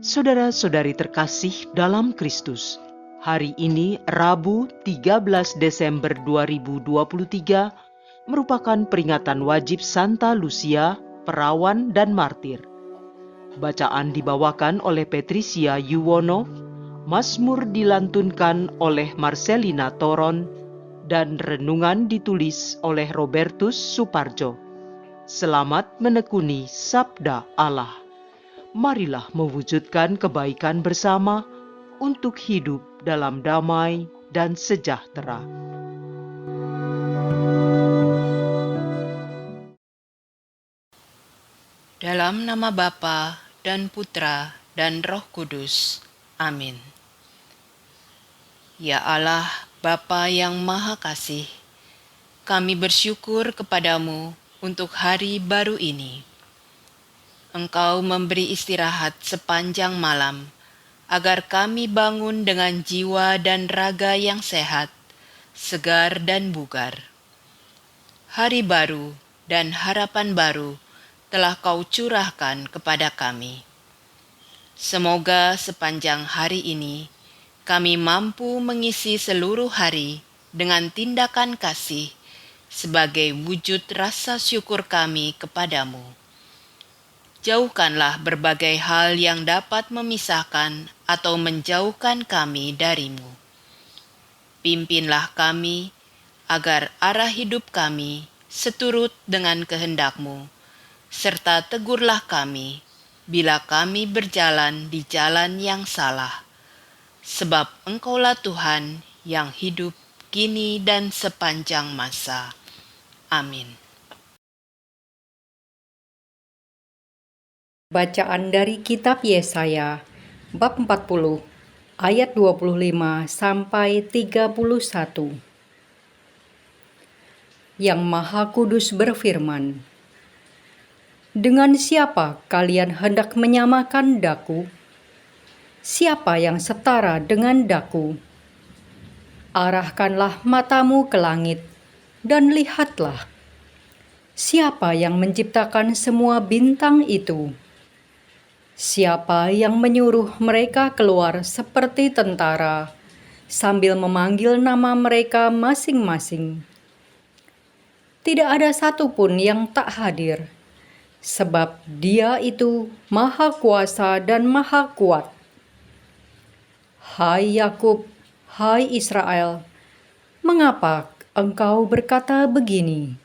Saudara-saudari terkasih dalam Kristus, hari ini Rabu 13 Desember 2023 merupakan peringatan wajib Santa Lucia, perawan dan martir. Bacaan dibawakan oleh Patricia Yuwono, Mazmur dilantunkan oleh Marcelina Toron, dan renungan ditulis oleh Robertus Suparjo. Selamat menekuni Sabda Allah. Marilah mewujudkan kebaikan bersama untuk hidup dalam damai dan sejahtera. Dalam nama Bapa dan Putra dan Roh Kudus. Amin. Ya Allah, Bapa yang Maha Kasih, kami bersyukur kepadamu untuk hari baru ini. Engkau memberi istirahat sepanjang malam, agar kami bangun dengan jiwa dan raga yang sehat, segar dan bugar. Hari baru dan harapan baru telah Kau curahkan kepada kami. Semoga sepanjang hari ini kami mampu mengisi seluruh hari dengan tindakan kasih sebagai wujud rasa syukur kami kepadamu. Jauhkanlah berbagai hal yang dapat memisahkan atau menjauhkan kami darimu. Pimpinlah kami agar arah hidup kami seturut dengan kehendak-Mu, serta tegurlah kami bila kami berjalan di jalan yang salah, sebab Engkaulah Tuhan yang hidup kini dan sepanjang masa. Amin. Bacaan dari kitab Yesaya, bab 40, ayat 25 sampai 31. Yang Maha Kudus berfirman, "Dengan siapa kalian hendak menyamakan daku? Siapa yang setara dengan daku? Arahkanlah matamu ke langit dan lihatlah. Siapa yang menciptakan semua bintang itu? Siapa yang menyuruh mereka keluar seperti tentara sambil memanggil nama mereka masing-masing? Tidak ada satupun yang tak hadir, sebab Dia itu Maha Kuasa dan Maha Kuat. Hai Yakub, hai Israel, mengapa engkau berkata begini?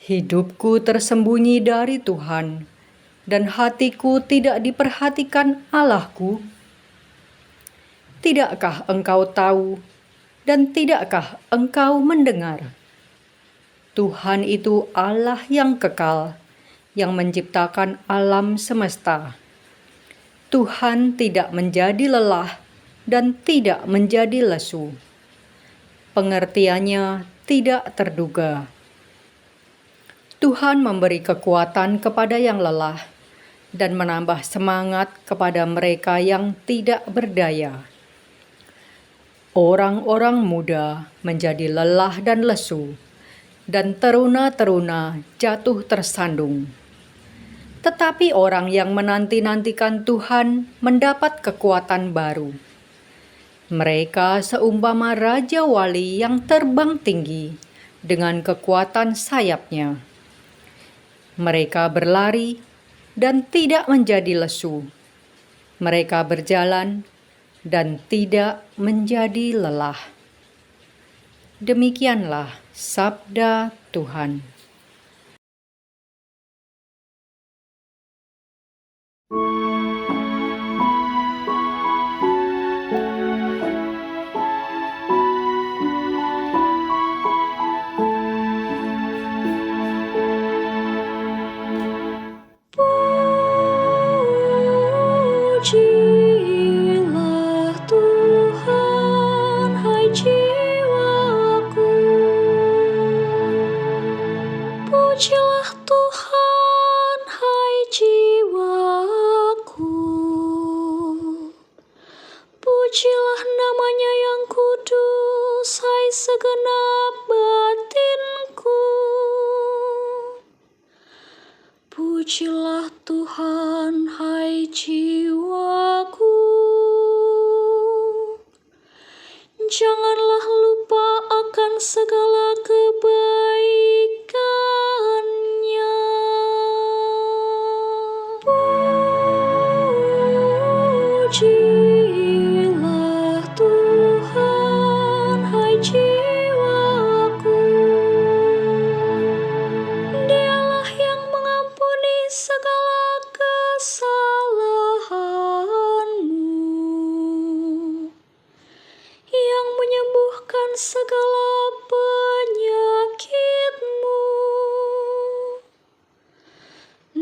Hidupku tersembunyi dari Tuhan, dan hatiku tidak diperhatikan Allahku. Tidakkah engkau tahu, dan tidakkah engkau mendengar? Tuhan itu Allah yang kekal, yang menciptakan alam semesta. Tuhan tidak menjadi lelah dan tidak menjadi lesu. Pengertiannya tidak terduga. Tuhan memberi kekuatan kepada yang lelah dan menambah semangat kepada mereka yang tidak berdaya. Orang-orang muda menjadi lelah dan lesu, dan teruna-teruna jatuh tersandung. Tetapi orang yang menanti-nantikan Tuhan mendapat kekuatan baru. Mereka seumpama Raja Wali yang terbang tinggi dengan kekuatan sayapnya. Mereka berlari dan tidak menjadi lesu. Mereka berjalan dan tidak menjadi lelah. Demikianlah sabda Tuhan. Pujilah Tuhan, hai jiwaku. Pujilah Tuhan, hai jiwaku. Pujilah namanya yang kudus, hai segenap batinku. Pujilah Tuhan, hai jiwaku. Janganlah lupa akan segala kebaikannya. Pujilah Tuhan, hai jiwaku. Dialah yang mengampuni segala kesalahanmu, yang menyembuhkan segala penyakitmu.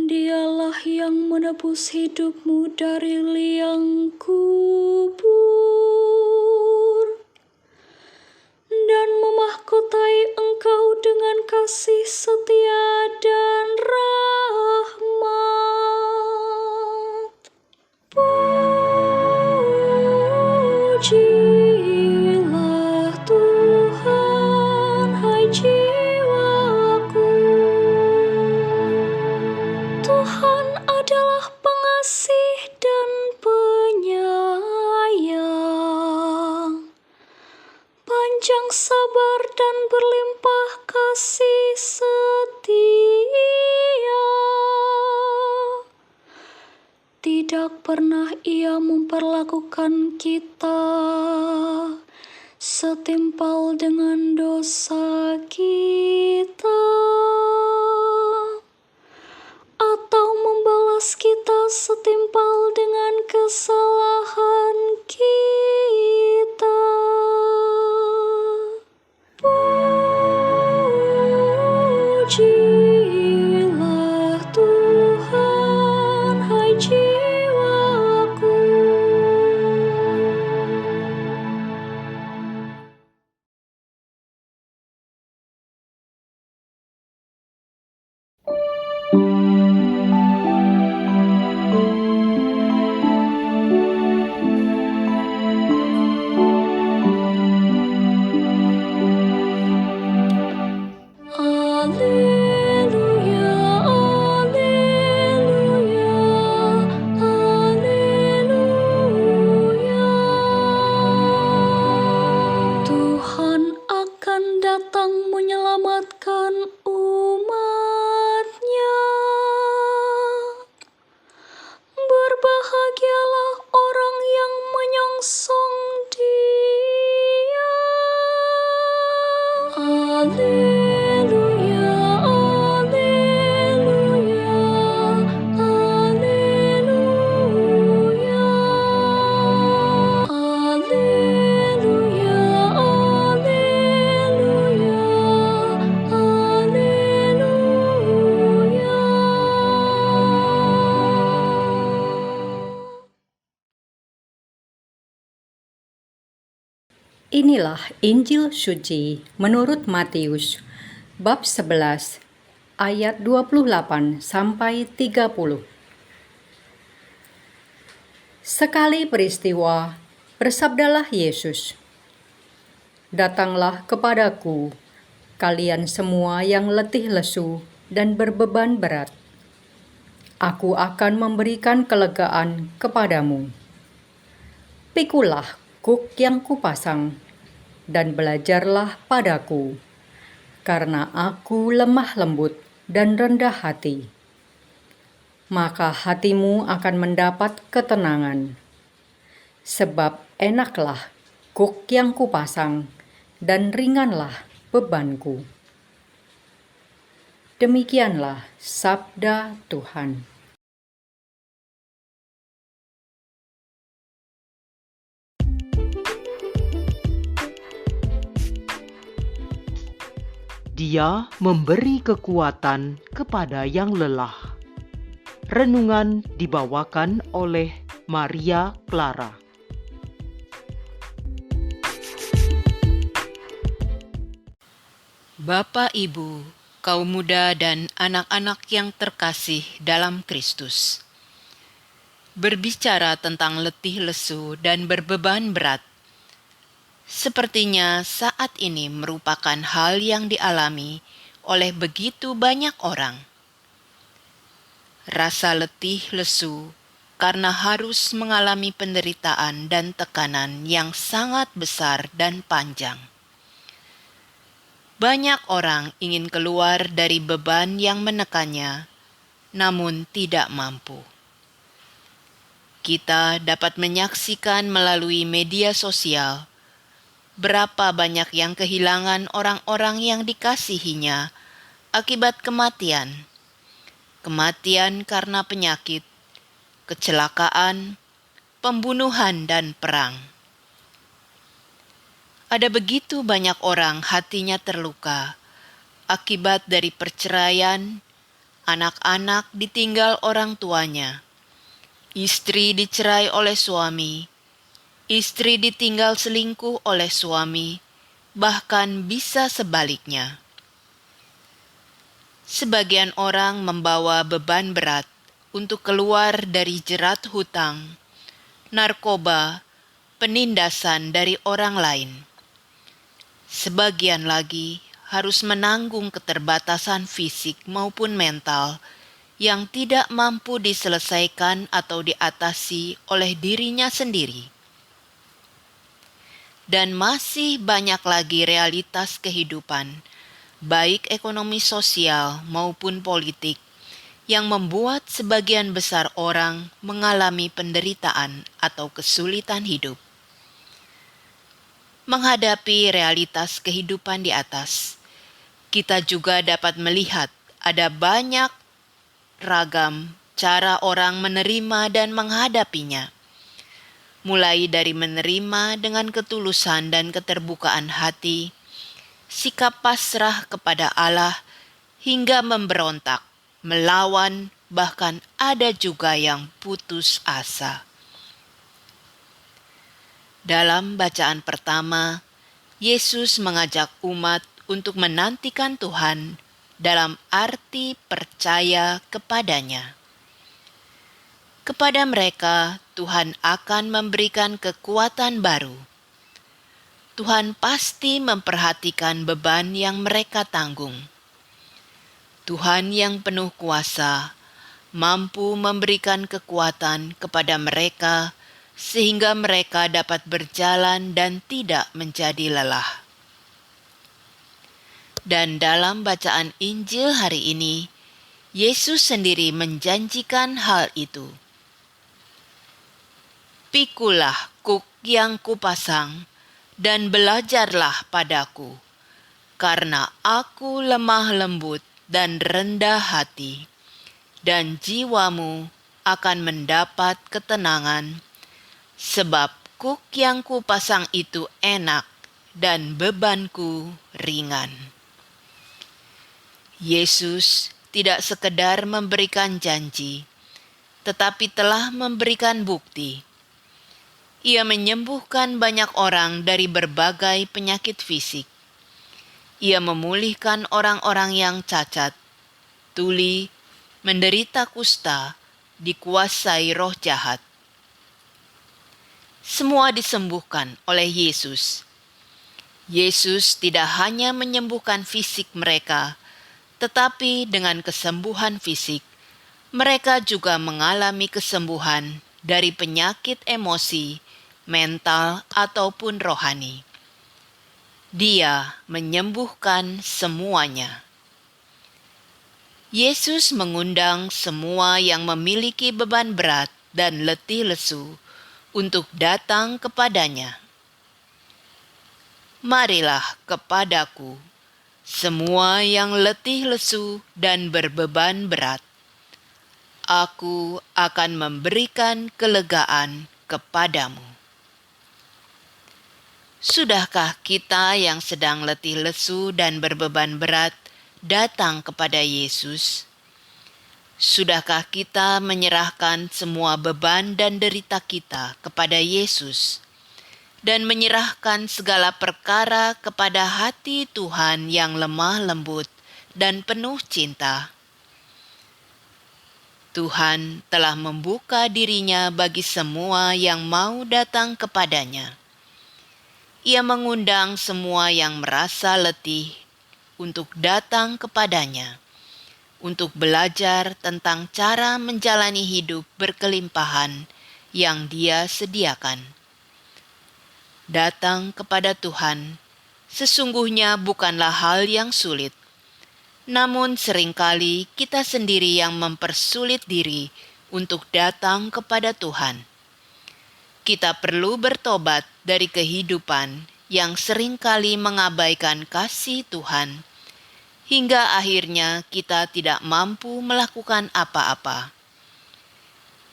Dialah yang menebus hidupmu dari liang kubur dan memahkotai engkau dengan kasih setia dan rahmat. Pujilah Tuhan, hai jiwaku. Tuhan adalah pengasih dan penyayang, panjang sabar dan berlimpah kasih setia. Tidak pernah Ia memperlakukan kita setimpal dengan dosa kita, atau membalas kita setimpal dengan kesalahan kita. Pujilah Tuhan, hai jiwaku. Alleluia, alleluia, alleluia. Tuhan akan datang menyelamatkan umat-Nya. Berbahagialah orang yang menyongsong Dia. Alleluia, alleluia, alleluia. Alleluia, alleluia, alleluia. Inilah Injil suci menurut Matius bab 11 ayat 28 sampai 30. Sekali peristiwa, bersabdalah Yesus, "Datanglah kepadaku, kalian semua yang letih lesu dan berbeban berat. Aku akan memberikan kelegaan kepadamu. Pikulah kuk yang kupasang, dan belajarlah padaku, karena aku lemah lembut dan rendah hati. Maka hatimu akan mendapat ketenangan. Sebab enaklah kuk yang kupasang, dan ringanlah bebanku." Demikianlah sabda Tuhan. Dia memberi kekuatan kepada yang lelah. Renungan dibawakan oleh Maria Clara. Bapak, Ibu, kaum muda dan anak-anak yang terkasih dalam Kristus. Berbicara tentang letih lesu dan berbeban berat, sepertinya saat ini merupakan hal yang dialami oleh begitu banyak orang. rasa letih lesu karena harus mengalami penderitaan dan tekanan yang sangat besar dan panjang. Banyak orang ingin keluar dari beban yang menekannya, namun tidak mampu. Kita dapat menyaksikan melalui media sosial berapa banyak yang kehilangan orang-orang yang dikasihinya akibat kematian. Kematian karena penyakit, kecelakaan, pembunuhan, dan perang. Ada begitu banyak orang hatinya terluka akibat dari perceraian, anak-anak ditinggal orang tuanya, istri dicerai oleh suami, istri ditinggal selingkuh oleh suami, bahkan bisa sebaliknya. Sebagian orang membawa beban berat untuk keluar dari jerat hutang, narkoba, penindasan dari orang lain. Sebagian lagi harus menanggung keterbatasan fisik maupun mental yang tidak mampu diselesaikan atau diatasi oleh dirinya sendiri. Dan masih banyak lagi realitas kehidupan, baik ekonomi sosial maupun politik, yang membuat sebagian besar orang mengalami penderitaan atau kesulitan hidup. Menghadapi realitas kehidupan di atas, kita juga dapat melihat ada banyak ragam cara orang menerima dan menghadapinya. Mulai dari menerima dengan ketulusan dan keterbukaan hati, sikap pasrah kepada Allah, hingga memberontak, melawan, bahkan ada juga yang putus asa. Dalam bacaan pertama, Yesus mengajak umat untuk menantikan Tuhan dalam arti percaya kepadanya. Kepada mereka, Tuhan akan memberikan kekuatan baru. Tuhan pasti memperhatikan beban yang mereka tanggung. Tuhan yang penuh kuasa mampu memberikan kekuatan kepada mereka sehingga mereka dapat berjalan dan tidak menjadi lelah. Dan dalam bacaan Injil hari ini, Yesus sendiri menjanjikan hal itu. Pikulah kuk yang kupasang dan belajarlah padaku, karena aku lemah lembut dan rendah hati, dan jiwamu akan mendapat ketenangan, sebab kuk yang kupasang itu enak dan bebanku ringan. Yesus tidak sekedar memberikan janji, tetapi telah memberikan bukti. Ia menyembuhkan banyak orang dari berbagai penyakit fisik. Ia memulihkan orang-orang yang cacat, tuli, menderita kusta, dikuasai roh jahat. Semua disembuhkan oleh Yesus. Yesus tidak hanya menyembuhkan fisik mereka, tetapi dengan kesembuhan fisik, mereka juga mengalami kesembuhan dari penyakit emosi, mental, ataupun rohani. Dia menyembuhkan semuanya. Yesus mengundang semua yang memiliki beban berat dan letih lesu untuk datang kepadanya. Marilah kepadaku, semua yang letih lesu dan berbeban berat. Aku akan memberikan kelegaan kepadamu. Sudahkah kita yang sedang letih lesu dan berbeban berat datang kepada Yesus? Sudahkah kita menyerahkan semua beban dan derita kita kepada Yesus dan menyerahkan segala perkara kepada hati Tuhan yang lemah lembut dan penuh cinta? Tuhan telah membuka dirinya bagi semua yang mau datang kepadanya. Ia mengundang semua yang merasa letih untuk datang kepadanya, untuk belajar tentang cara menjalani hidup berkelimpahan yang Dia sediakan. Datang kepada Tuhan sesungguhnya bukanlah hal yang sulit, namun seringkali kita sendiri yang mempersulit diri untuk datang kepada Tuhan. Kita perlu bertobat dari kehidupan yang seringkali mengabaikan kasih Tuhan, hingga akhirnya kita tidak mampu melakukan apa-apa.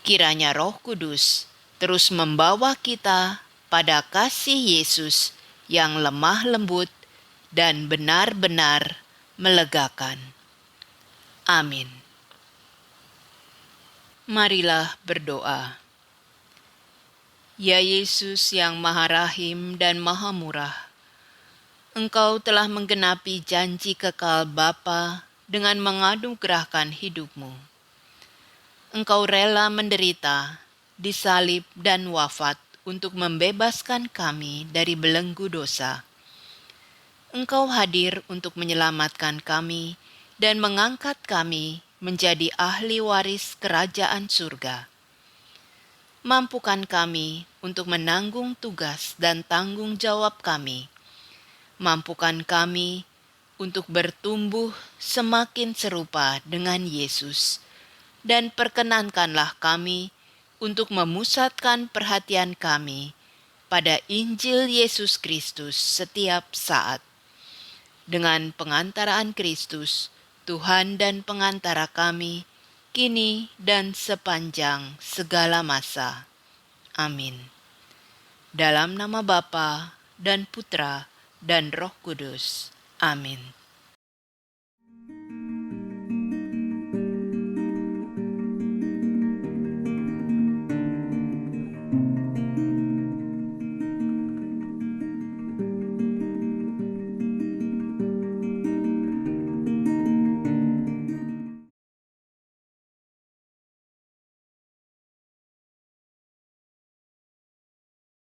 Kiranya Roh Kudus terus membawa kita pada kasih Yesus yang lemah lembut dan benar-benar melegakan. Amin. Marilah berdoa. Ya Yesus yang Maha Rahim dan Maha Murah, Engkau telah menggenapi janji kekal Bapa dengan menganugerahkan hidup-Mu. Engkau rela menderita, disalib dan wafat untuk membebaskan kami dari belenggu dosa. Engkau hadir untuk menyelamatkan kami dan mengangkat kami menjadi ahli waris kerajaan surga. Mampukan kami untuk menanggung tugas dan tanggung jawab kami. Mampukan kami untuk bertumbuh semakin serupa dengan Yesus, dan perkenankanlah kami untuk memusatkan perhatian kami pada Injil Yesus Kristus setiap saat. Dengan pengantaraan Kristus, Tuhan dan pengantara kami, kini dan sepanjang segala masa. Amin. Dalam nama Bapa dan Putra dan Roh Kudus. Amin.